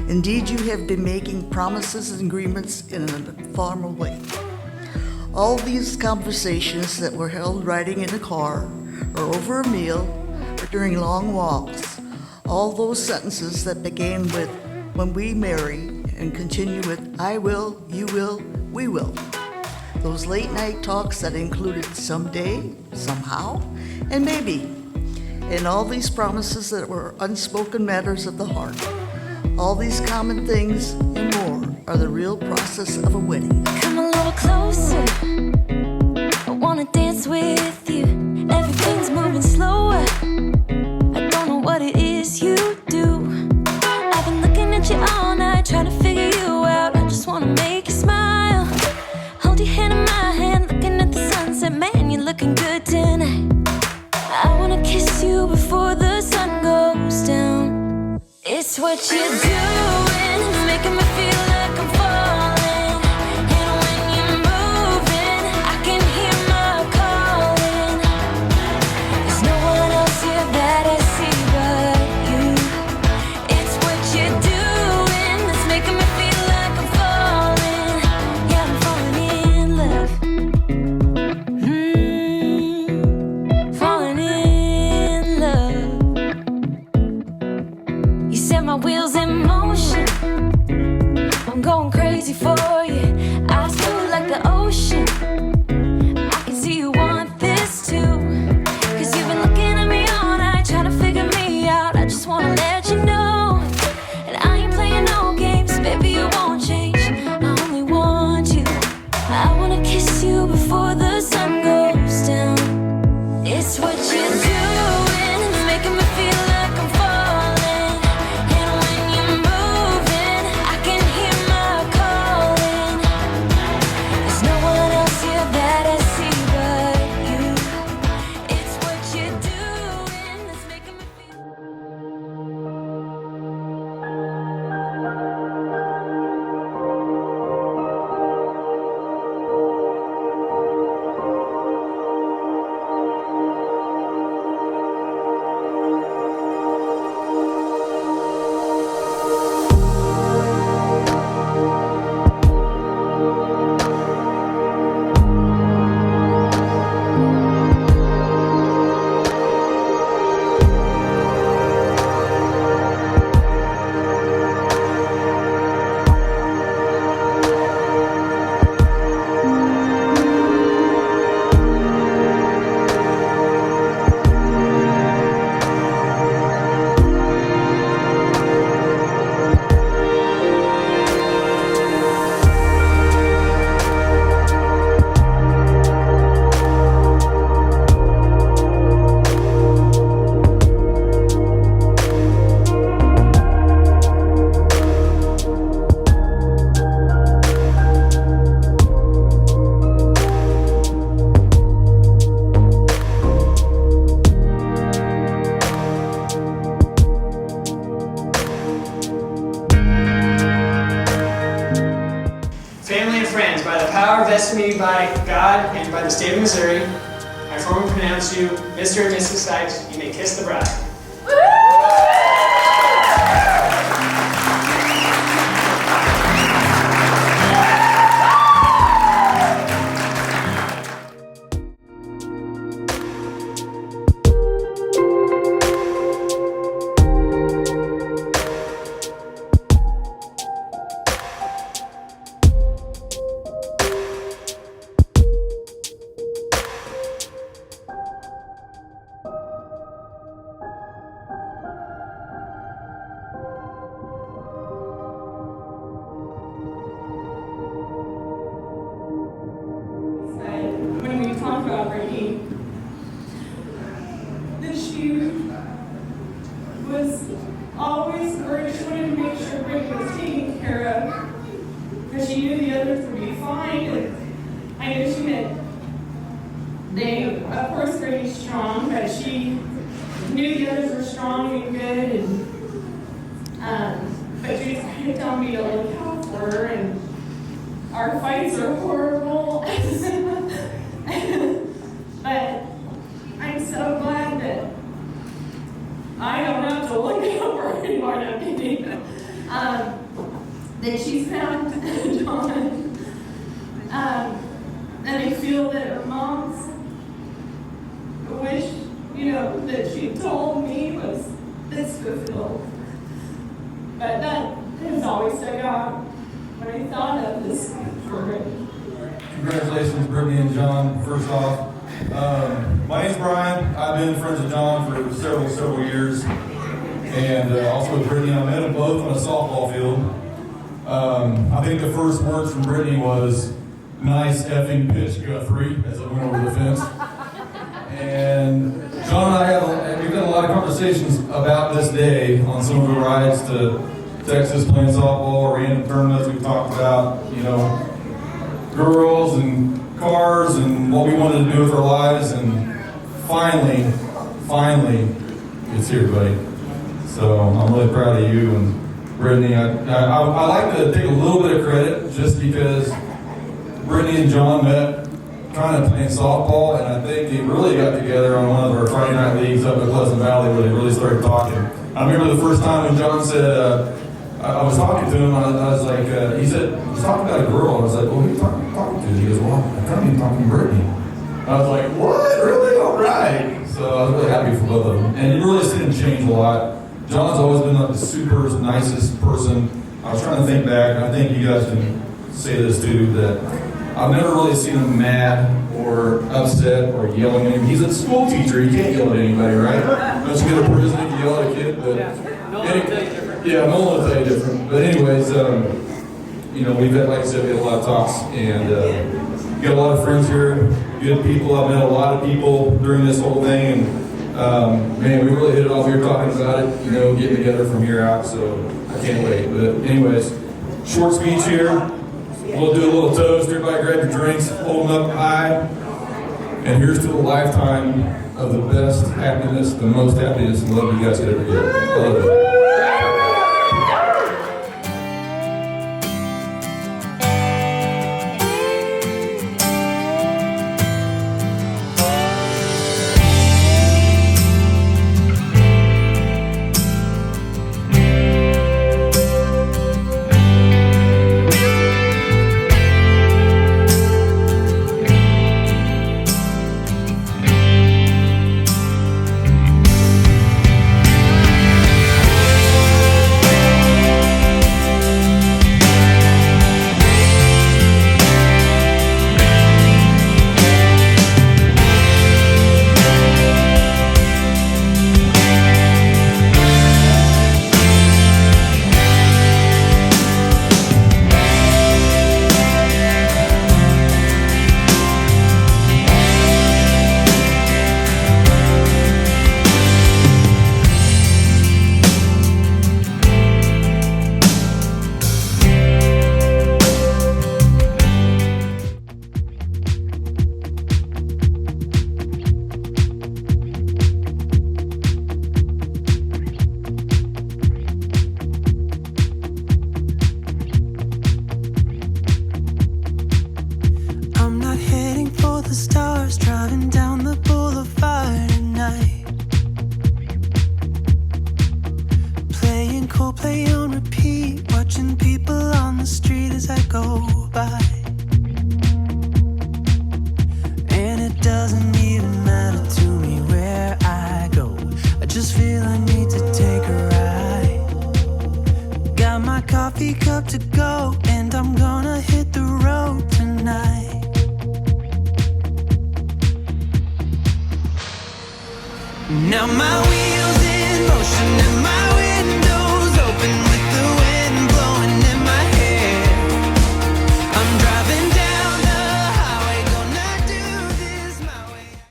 Indeed, you have been making promises and agreements in a formal way. All these conversations that were held riding in a car, or over a meal, or during long walks, all those sentences that began with, "when we marry," and continue with, "I will, you will, we will." Those late night talks that included someday, somehow, and maybe. And all these promises that were unspoken matters of the heart. All these common things and more are the real process of a wedding. Come a little closer, I wanna dance with you. Everything's moving slower, I don't know what it is you do. I've been looking at you all night, trying to figure you out. I just wanna make you smile. Hold your hand in my hand, looking at the sunset. Man, you're looking good tonight. I wanna kiss you before the sun goes down. It's what you're doing, it's making me feel like I'm falling. And when you're moving, I can hear my calling. There's no one else here that I see but you. It's what you're doing, it's making me feel like I'm falling. Yeah, I'm falling in love. Falling in love. You set my wheels in motion, I'm going crazy for you. Eyes blue like the ocean, I can see you want this too. Cause you've been looking at me all night, trying to figure me out. I just wanna let you know, and I ain't playing no games. Baby, you won't change, I only want you. I wanna kiss you before the sun goes down. It's what you're doing, it's making me feel like I'm falling. And when you're moving, I can hear my calling. There's no one else here that I see but you. It's what you're doing, it's making me feel. Family and friends, by the power vested in me by God and by the state of Missouri, I formally pronounce you Mr. and Mrs. Sykes. You may kiss the bride. When we talked about Brittni, that she was always, or she wanted to make sure Brittni was taken care of, because she knew the others would be fine. And I knew she had, of course, Brittni's strong, but she knew the others were strong and good. And but she was kind of telling me to look out for her, and our fights are horrible. But I'm so glad that I don't have to look out for her anymore. No kidding. Then she's found John. And I feel that her mom's wish, that she told me is fulfilled. But that has always stuck out when I thought of this story. Congratulations, Brittni and John, first off. My name's Brian. I've been friends with John for several years. And also with Brittni, I met them both on a softball field. I think the first words from Brittni was, "Nice effing pitch, Guthrie," as it went over the fence. And John and I we've had a lot of conversations about this day on some of the rides to Texas playing softball, random tournaments. We've talked about, girls and cars and what we wanted to do with our lives. And finally, it's here, buddy. So I'm really proud of you and Brittni. I like to take a little bit of credit just because Brittni and John met kind of playing softball, and I think they really got together on one of our Friday night leagues up at Pleasant Valley where they really started talking. I remember the first time when John said, I was talking to him, I was like, he said, he was talking about a girl. I was like, well, who are you talking to? He goes, well, I'm kind of talking to Brittni. I was like, what? Really? All right. So I was really happy for both of them. And you really seen him change a lot. John's always been like the super nicest person. I was trying to think back, and I think you guys can say this too, that I've never really seen him mad or upset or yelling at him. He's a school teacher, he can't yell at anybody, right? Don't you go to prison if you yell at a kid? But no one will tell you different. Yeah, no one will tell you different. But anyways, we've had, like I said, we had a lot of talks, and got a lot of friends here, good people. I've met a lot of people during this whole thing, and man, we really hit it off. We were talking about it, getting together from here out, so I can't wait. But anyways, short speech here. We'll do a little toast. Everybody grab your drinks, hold them up high. And here's to the lifetime of the best happiness, the most happiness and love you guys could ever get. I love you. Coldplay on repeat, watching people on the street as I go by. And it doesn't even matter to me where I go, I just feel I need to take a ride. Got my coffee cup to go, and I'm gonna hit the road tonight. Now my